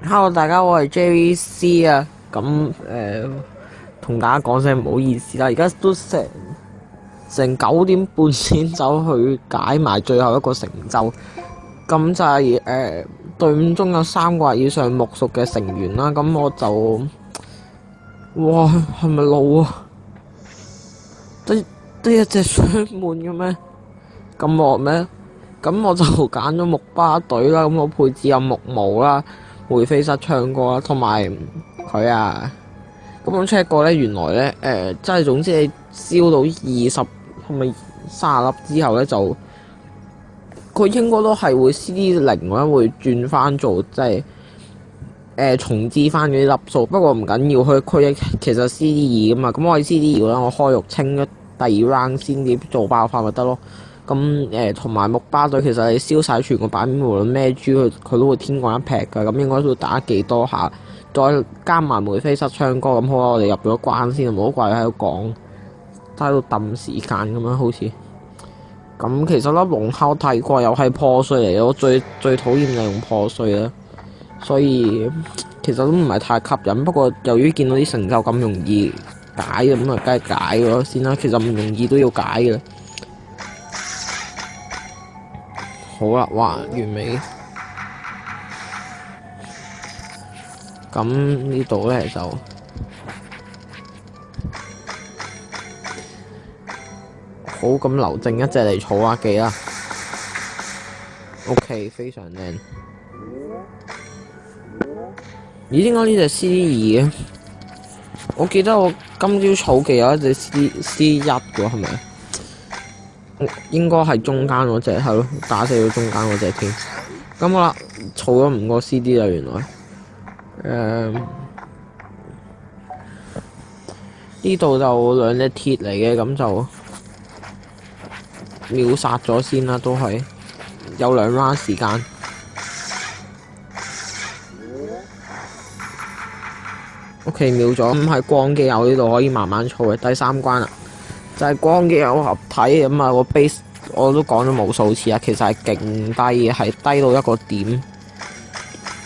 Hello，大家，我係 JVC 啊。咁同大家講聲唔好意思啦。而家都成9點半先走去解埋最後一個成就。咁就係隊伍中有3個以上木屬嘅成員啦。咁我就哇，係咪老啊？得一隻雙門嘅咩？咁惡咩？咁我就揀咗木巴隊啦。咁我配置有木毛啦、梅菲瑟唱歌啦，同埋佢啊。咁我 check 過咧，原來咧即係總之你燒到20係咪30粒之後咧，就佢應該都係會 CD0咧會轉翻做即係重置翻嗰啲粒數。不過唔緊要，佢其實 CD2噶嘛。咁我喺 CD2啦，我開肉清咗第2 round 先至做爆發咪得咯。咁同埋木巴隊其實你燒晒全個版面，無論咩豬佢都會天降一劈㗎。咁應該都打幾多下，再加埋梅菲瑟唱歌。咁好啦，我哋入咗關先，唔好掛喺度講，喺度揼時間咁樣好似。咁其實粒龍烤睇過又係破碎嚟，我最討厭就用破碎啦。所以其實都唔係太吸引。不過由於見到啲成就咁容易解，咁啊梗係解咗先啦。其實唔容易都要解嘅。好啦，哇，完美。咁呢度咧就好，咁留剩一隻嚟儲下記啦。OK， 非常靚。咦？點解呢隻 CD2嘅？我記得我今朝儲記有一隻 CD1 嘅，係咪？應該係中間嗰隻，係咯，打死咗中間嗰隻添。咁好啦，儲咗5個 CD 啦，原來。呢度就2隻鐵嚟嘅，咁就秒殺咗先啦，都係有2 round 時間。OK， 秒咗。咁喺光機友呢度可以慢慢儲嘅第3關啦，就係光機友合體咁啊！個 base 我都講咗無數次啊，其實係勁低嘅，係低到一個點，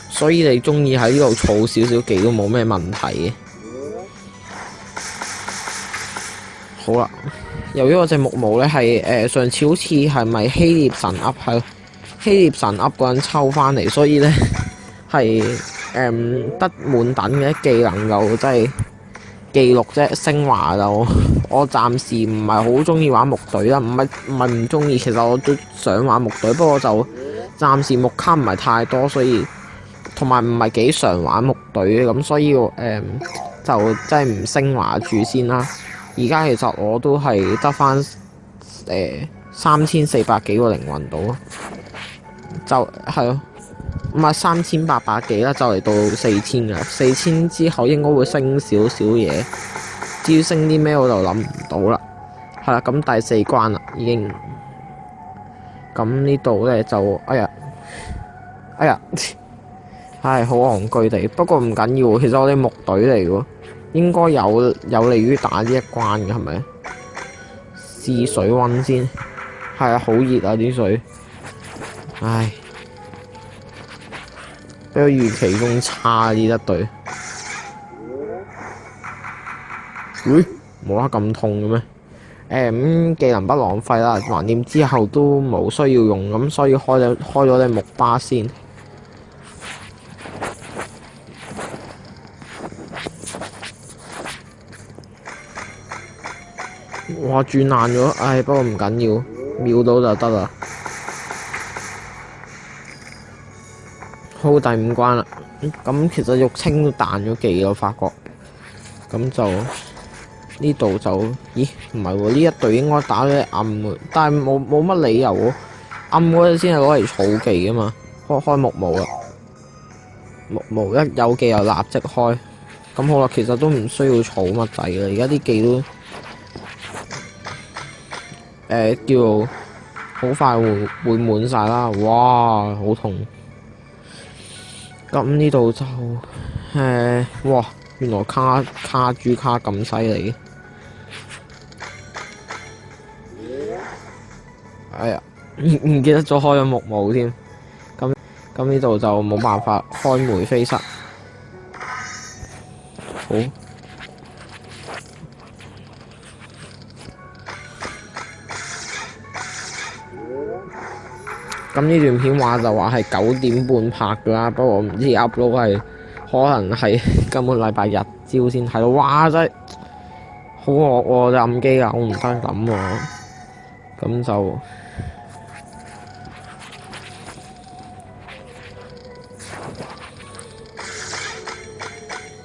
所以你中意喺呢度儲少少技都冇咩問題嘅。好啦，由於我隻木毛咧係上次好似係咪希臘神噏係希臘神噏嗰陣抽翻嚟，所以咧係得滿等嘅技能就真係記錄啫。升華就我暫時唔係好中意玩木隊啦，唔係唔中意，其實我都想玩木隊，不過就暫時木卡唔係太多，所以同埋唔係幾常玩木隊咁，所以就真係唔升華住先啦。而家其實我都係得翻3400幾個靈魂到咯，就係咯，唔係3800幾啦，就嚟到4000㗎。4000之後應該會升少少嘢，至於升啲咩我就諗唔到啦。係啦，咁第4關啦已經。咁呢度咧就哎呀，唉，好戇居地。不過唔緊要，其實我哋木隊嚟喎。應該有利於打呢一關嘅，係咪？試水溫先，係啊，好熱啊啲水，唉，比我預期中差呢一隊。咦？冇得咁痛嘅咩？技能不浪費啦，橫掂之後都冇需要用，咁所以開咗隻木巴先。哇！轉爛咗，唉，不過唔緊要，秒到就得啦。好，第5關啦。咁其實玉清都彈咗技，我發覺。咁就呢度就，咦？唔係喎，呢一隊應該打咗暗嘅，但係冇乜理由喎。暗嗰隻先係攞嚟儲技噶嘛。開木毛啦，木毛一有技就立即開。咁好啦，其實都唔需要儲乜滯啦，而家啲技都。叫好快會滿晒啦！哇，好痛！咁呢度就哇，原來卡住卡咁犀利嘅。哎呀，唔記得咗開咗木毛添。咁咁呢度就冇辦法開梅菲室。好。咁呢段片就話係9點半拍㗎啦，不過唔知 upload 係可能係今個禮拜日朝先睇到。哇！真係好惡喎，隻暗機啊，我唔得咁喎。咁就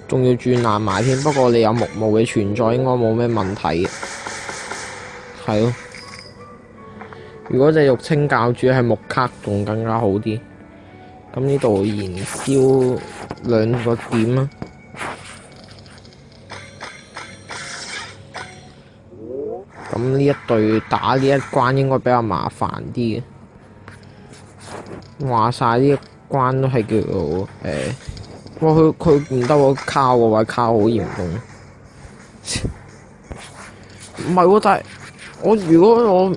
仲要轉爛埋添，不過你有木毛嘅存在，應該冇咩問題嘅。係咯。如果隻玉清教主係木卡，仲更加好啲。咁呢度燃燒2個點啊！咁呢一隊打呢一關應該比較麻煩啲嘅。話晒呢一關都係叫做哇！佢唔得喎，卡個位卡好嚴重。唔係喎，但係如果我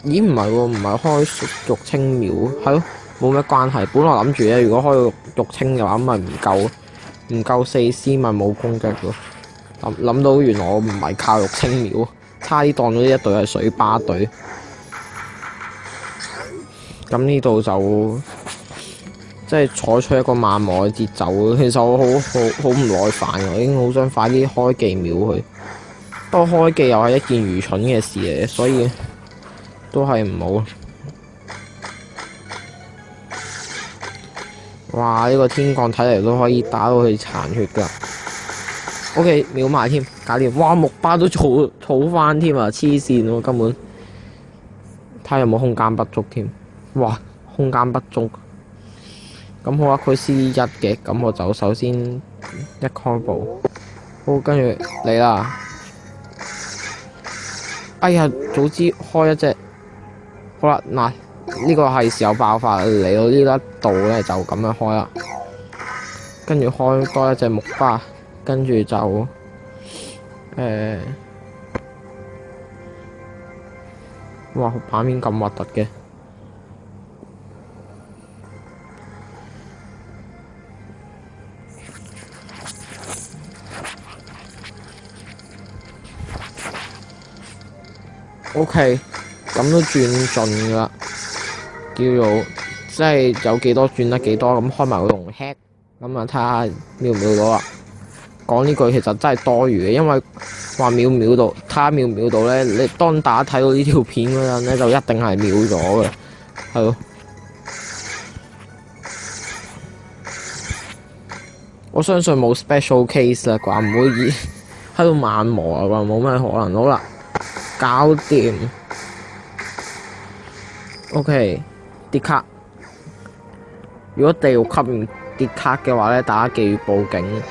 咦唔係喎，唔係開玉清廟，係咯，冇咩關係。本來諗住咧，如果開玉清嘅話，咁咪唔夠4C，咪冇攻擊咯。諗到原來我唔係靠玉清廟，差啲當咗呢一隊係水巴隊。咁呢度就即係採取一個慢磨嘅節奏。其實我好唔耐煩，我已經好想快啲開技廟去。不過開技又係一件愚蠢嘅事嚟嘅，所以都係唔好。哇！呢個天降睇嚟都可以打到佢殘血㗎。O.K. 秒埋添，搞掂。哇！木巴都儲翻添啊！黐線喎，根本睇下有冇空間不足添。哇！空間不足。咁好啊，佢 C1 嘅，咁我就首先一開步。好，跟住嚟啦。哎呀，早知開一隻。好啦，嗱，呢個係時候爆發，嚟到呢一度咧就咁樣開啦。跟住開多一隻木巴，跟住就哇，版面咁核突嘅。O.K. 咁都轉盡㗎啦，叫做即係有幾多轉得幾多，咁開埋個龍 head，咁啊睇下秒唔秒到啦。講呢句其實真係多餘嘅，因為話秒唔秒到，睇下秒唔秒到咧，你當大家睇到呢條片嗰陣咧，就一定係秒咗嘅，係咯。我相信冇 special case 啦啩，唔會喺度慢磨啊啩，冇咩可能。好啦，搞掂。O.K. 跌卡，如果地獄級唔跌卡嘅話咧，大家記住報警。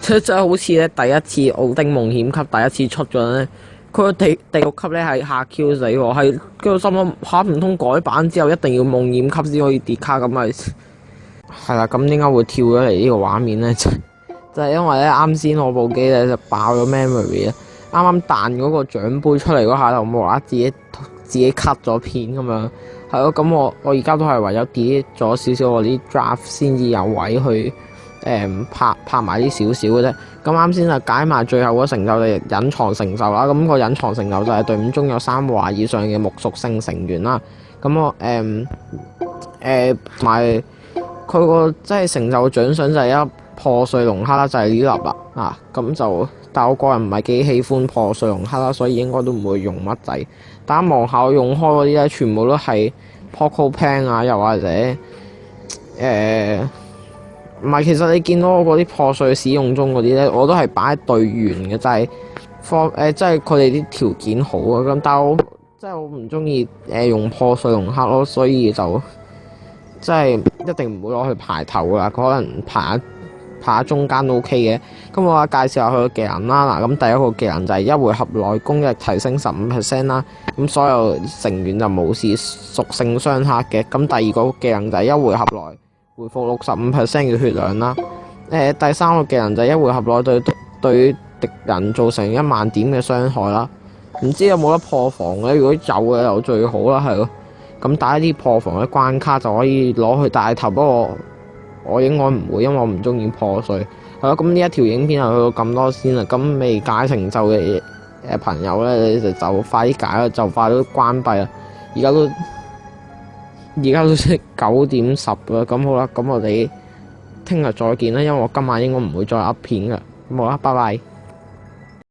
即係好似咧第一次奧丁夢險級第一次出咗咧，佢個地獄級咧係嚇 Q 死我，係跟住心諗嚇唔通改版之後一定要夢險級先可以跌卡咁咪係啦。咁點解會跳咗嚟呢個畫面咧？就係因為咧啱先我部機咧就爆咗 memory 啊，啱啱彈嗰個獎杯出嚟嗰下就無啦啦自己 cut 咗片咁樣，係咯。咁我而家都係為咗 delete 咗少少我啲 draft 先至有位去拍埋啲少少嘅啫。咁啱先就解埋最後嗰成就就隱藏成就啦。咁個隱藏成就就係隊伍中有3個或以上嘅木屬性成員啦。咁我同埋佢個即係成就獎賞就係一破碎龍克啦，就係呢粒啦啊。咁就但我個人唔係幾喜歡破碎龍克啦，所以應該都唔會用乜滯。大家望下我用開嗰啲咧，全部都係 Poco Pan 啊，又或者唔係，其實你見到我嗰啲破碎使用中嗰啲咧，我都係擺喺隊員嘅，就係即係佢哋啲條件好啊。咁但係我唔中意用破碎龍克咯，所以就即係一定唔會攞去排頭噶啦，可能排下中間都 OK 嘅。咁我介紹下佢嘅技能啦。嗱，咁第一個技能就係一回合內攻擊提升15% 啦。咁所有成員就無視屬性相克嘅。咁第二個技能就係一回合內回復65% 嘅血量啦。第三個技能就係一回合內對敵人造成1萬點嘅傷害啦。唔知有冇得破防嘅？如果有嘅就最好啦，係咯。咁打一啲破防嘅關卡就可以攞去大頭。不過我應該唔會，因為我唔中意破碎。係咯，咁呢一條影片就去到咁多先啦。咁未解成就嘅朋友咧，你就快啲解啦，就快都關閉啦。而家都9:10啦。咁好啦，咁我哋聽日再見啦，因為我今晚應該唔會再 up 片噶。咁好啦，拜拜。